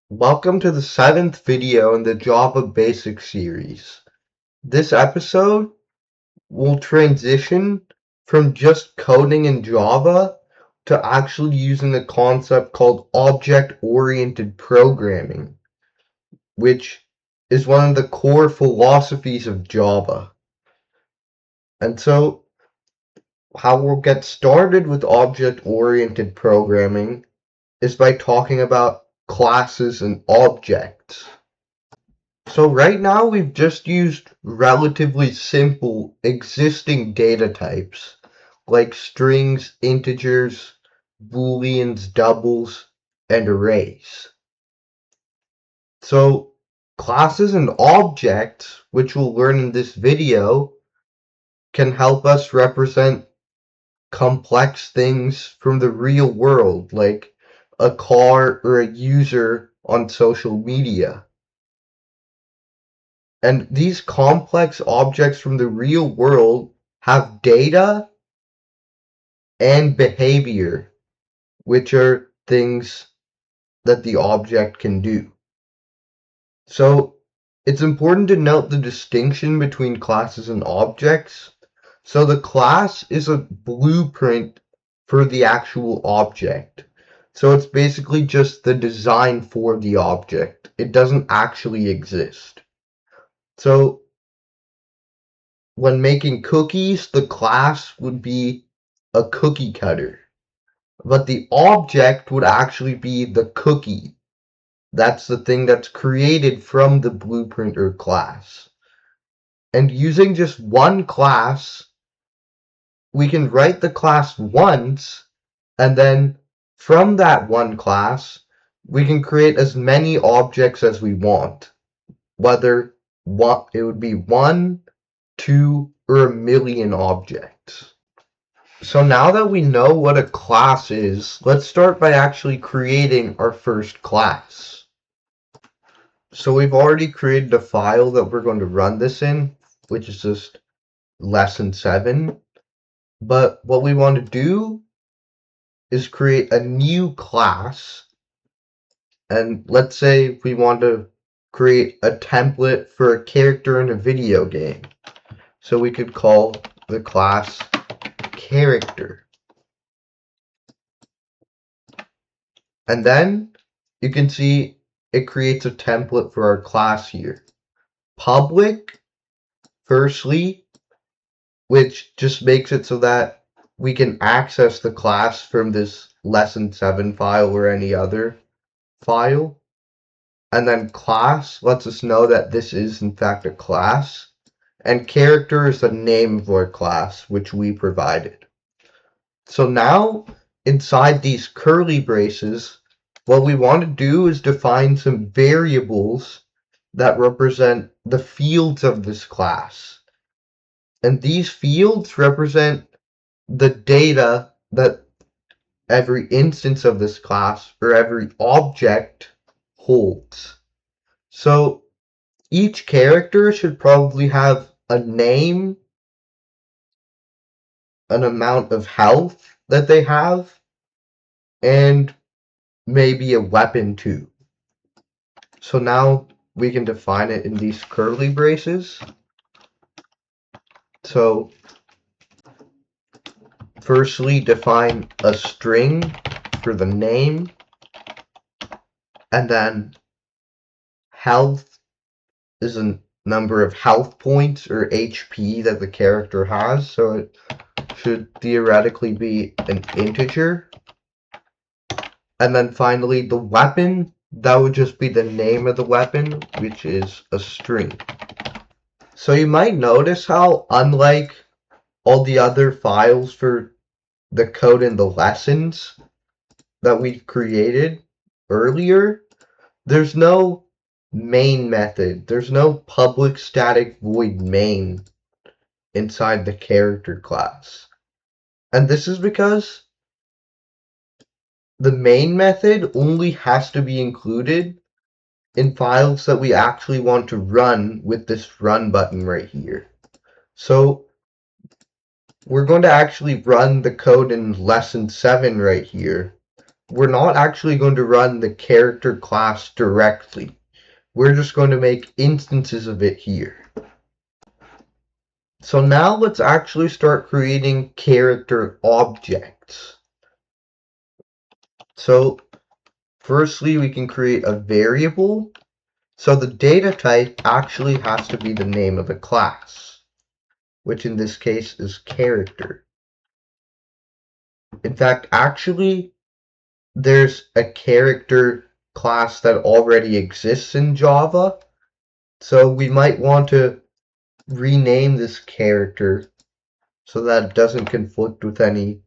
Welcome to the 7th video in the Java Basics series. This episode will transition from just coding in Java to actually using a concept called object-oriented programming, which is one of the core philosophies of Java. And so, how we'll get started with object-oriented programming is by talking about classes and objects. So right now we've just used relatively simple existing data types like strings, integers, booleans, doubles, and arrays. So classes and objects, which we'll learn in this video, can help us represent complex things from the real world, like a car or a user on social media. And these complex objects from the real world have data and behavior, which are things that the object can do. So it's important to note the distinction between classes and objects. So the class is a blueprint for the actual object. So it's basically just the design for the object. It doesn't actually exist. So when making cookies, the class would be a cookie cutter, but the object would actually be the cookie. That's the thing that's created from the blueprint or class. And using just one class, we can write the class once, and then from that one class, we can create as many objects as we want, whether it would be 1, 2, or a million objects. So now that we know what a class is, let's start by actually creating our first class. So we've already created a file that we're going to run this in, which is just lesson 7. But what we want to do is create a new class. And let's say we want to create a template for a character in a video game. So we could call the class character. And then you can see it creates a template for our class here. Public, firstly, which just makes it so that we can access the class from this lesson 7 file or any other file. And then class lets us know that this is in fact a class. And character is the name of our class, which we provided. So now, inside these curly braces, what we want to do is define some variables that represent the fields of this class. And these fields represent the data that every instance of this class or every object holds. So each character should probably have a name, an amount of health that they have, and maybe a weapon too. So now we can define it in these curly braces. So firstly, define a string for the name, and then health is a number of health points or HP that the character has, so it should theoretically be an integer. And then finally, the weapon, that would just be the name of the weapon, which is a string. So you might notice how, unlike all the other files for the code in the lessons that we created earlier, there's no main method. There's no public static void main inside the character class. And this is because the main method only has to be included in files that we actually want to run with this run button right here. So we're going to actually run the code in lesson 7 right here. we're not actually going to run the character class directly. We're just going to make instances of it here. So now let's actually start creating character objects. So firstly, we can create a variable. So the data type actually has to be the name of the class, which in this case is character. In fact, actually, there's a character class that already exists in Java. So we might want to rename this character so that it doesn't conflict with any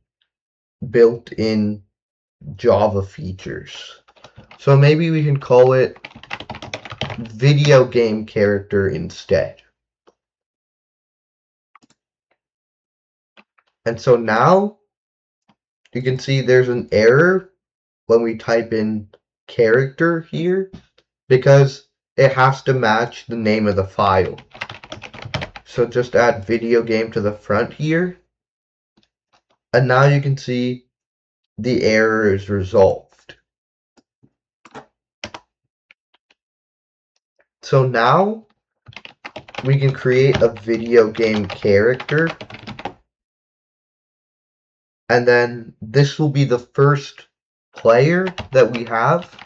built-in Java features. So maybe we can call it video game character instead. And so now you can see there's an error when we type in character here because it has to match the name of the file. So just add video game to the front here. And now you can see the error is resolved. So now we can create a video game character. And then this will be the first player that we have.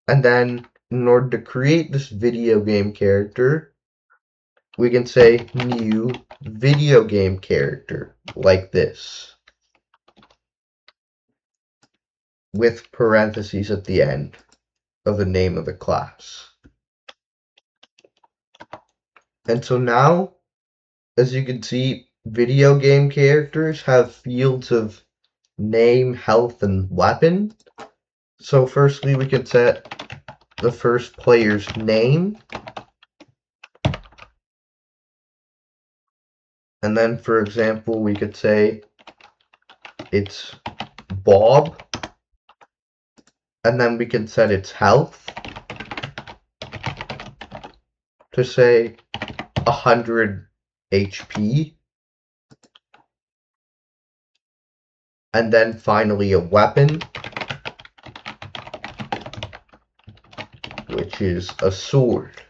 And then in order to create this video game character, we can say new video game character like this with parentheses at the end of the name of the class. And so now, as you can see, video game characters have fields of name, health, and weapon. So firstly, we can set the first player's name. And then, for example, we could say it's Bob. And then we can set its health to say 100 HP. And then finally a weapon, which is a sword.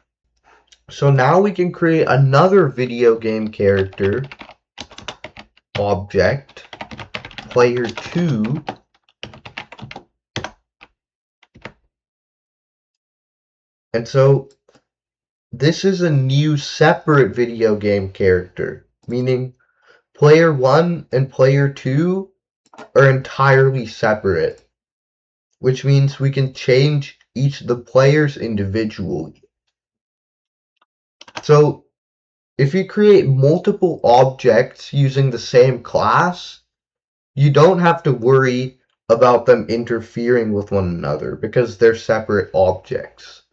So now we can create another video game character object, player 2, and so this is a new separate video game character, meaning player 1 and player 2 are entirely separate, which means we can change each of the players individually. So if you create multiple objects using the same class, you don't have to worry about them interfering with one another because they're separate objects.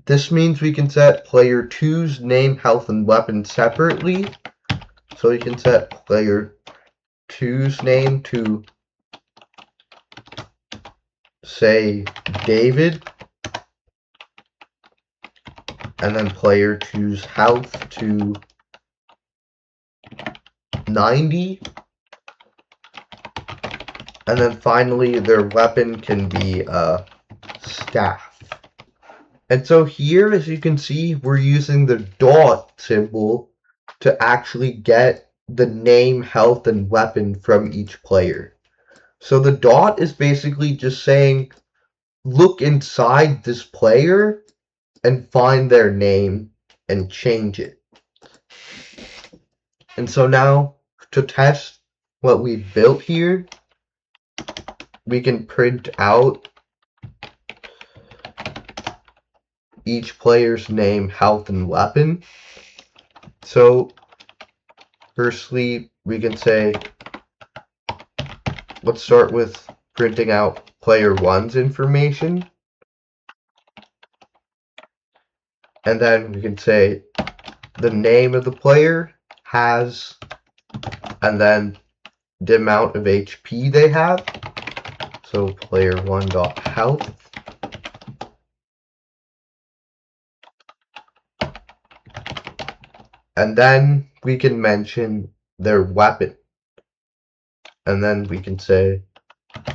This means we can set player 2's name, health, and weapon separately. So you can set player 2's name to say David, and then player 2's health to 90, and then finally their weapon can be a staff. And so here, as you can see, we're using the dot symbol to actually get the name, health, and weapon from each player. So the dot is basically just saying, look inside this player and find their name and change it. And so now, to test what we built here, we can print out each player's name, health, and weapon. So firstly, we can say, let's start with printing out player 1's information. And then we can say the name of the player has, and then the amount of HP they have. So player 1.health. And then we can mention their weapon. And then we can say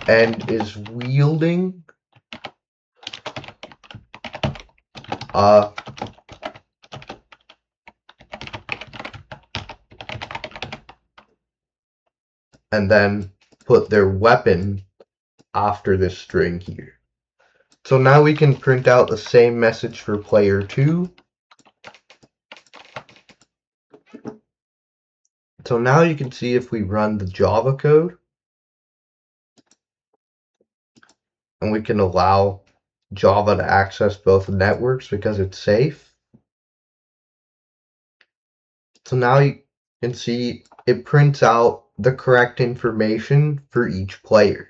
and is wielding and then put their weapon after this string here. So now we can print out the same message for player 2. So now you can see if we run the Java code, and we can allow Java to access both networks because it's safe. So now you can see it prints out the correct information for each player.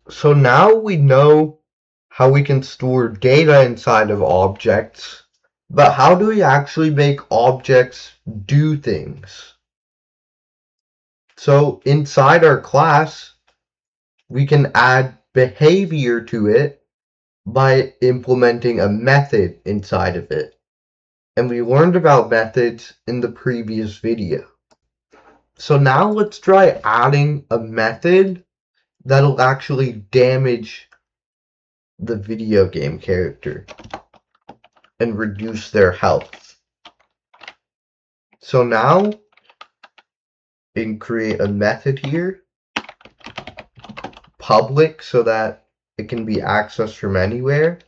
So now we know how we can store data inside of objects, but how do we actually make objects do things? So inside our class, we can add behavior to it by implementing a method inside of it. And we learned about methods in the previous video. So now let's try adding a method that'll actually damage the video game character and reduce their health. So now we can create a method here, public, so that it can be accessed from anywhere,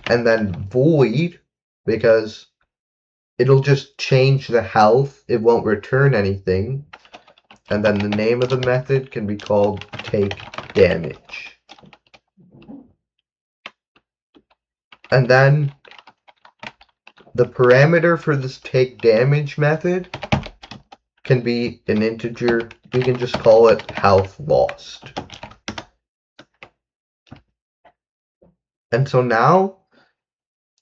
and then void, because it'll just change the health, it won't return anything, and then the name of the method can be called take damage. And then the parameter for this take damage method can be an integer. We can just call it health lost. And so now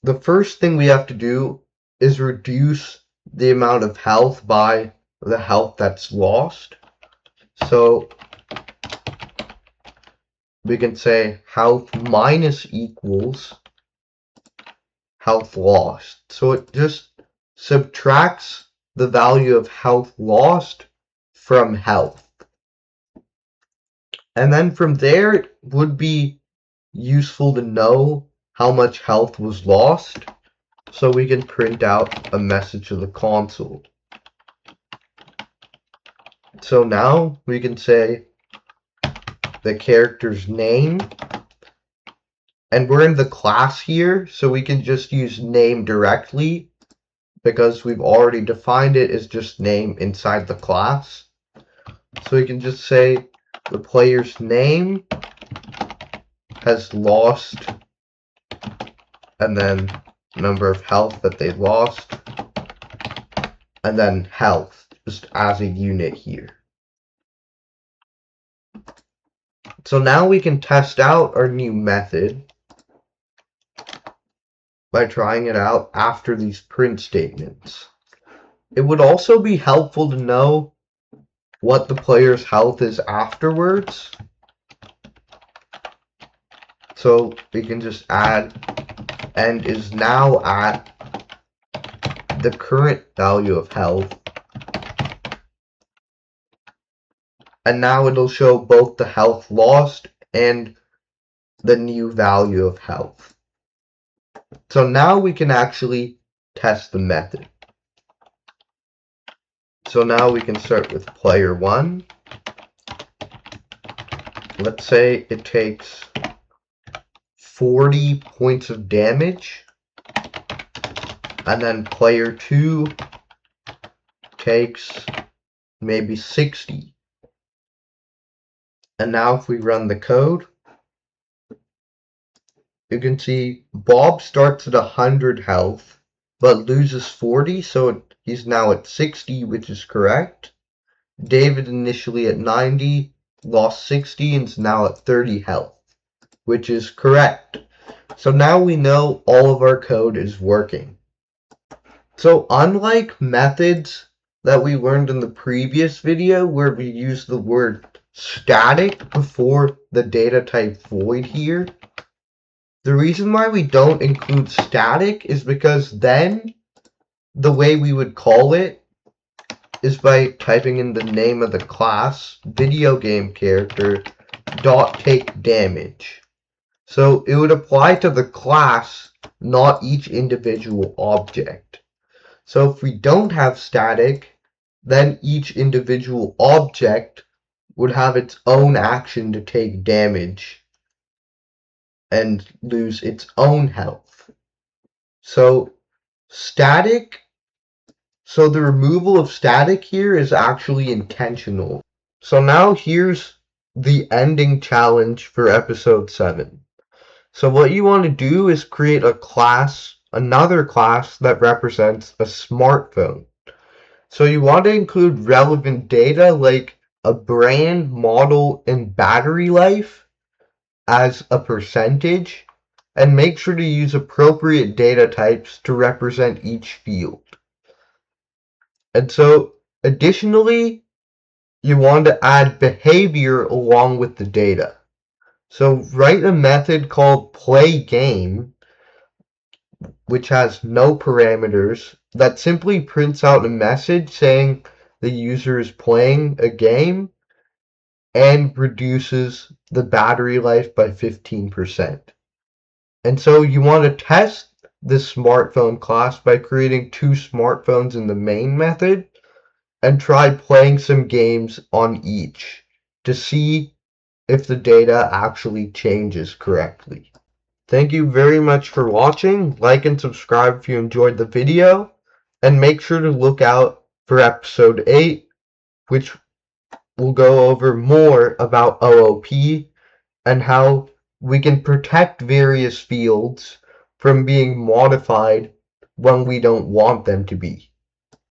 the first thing we have to do is reduce the amount of health by the health that's lost. So we can say health minus equals health lost. So it just subtracts the value of health lost from health. And then from there, it would be useful to know how much health was lost, so we can print out a message to the console. So now we can say the character's name, and we're in the class here, so we can just use name directly because we've already defined it as just name inside the class. So we can just say the player's name has lost, and then number of health that they lost, and then health just as a unit here. So now we can test out our new method by trying it out after these print statements. It would also be helpful to know what the player's health is afterwards. So we can just add and is now at the current value of health. And now it'll show both the health lost and the new value of health. So now we can actually test the method. So now we can start with player 1. Let's say it takes 40 points of damage, and then player 2 takes maybe 60. And now if we run the code, you can see Bob starts at 100 health, but loses 40, so he's now at 60, which is correct. David initially at 90, lost 60, and is now at 30 health, which is correct. So now we know all of our code is working. So unlike methods that we learned in the previous video where we use the word static before the data type void here, the reason why we don't include static is because then the way we would call it is by typing in the name of the class, video game character, dot take damage. So it would apply to the class, not each individual object. So if we don't have static, then each individual object would have its own action to take damage and lose its own health. So static, so the removal of static here is actually intentional. So now here's the ending challenge for episode 7. So what you want to do is create a class, another class that represents a smartphone. So you want to include relevant data like a brand, model, and battery life as a percentage, and make sure to use appropriate data types to represent each field. And so additionally, you want to add behavior along with the data. So write a method called playGame, which has no parameters, that simply prints out a message saying the user is playing a game and reduces the battery life by 15%. And so you want to test this smartphone class by creating 2 smartphones in the main method and try playing some games on each to see if the data actually changes correctly. Thank you very much for watching. Like and subscribe if you enjoyed the video, and make sure to look out for episode 8, which will go over more about OOP and how we can protect various fields from being modified when we don't want them to be.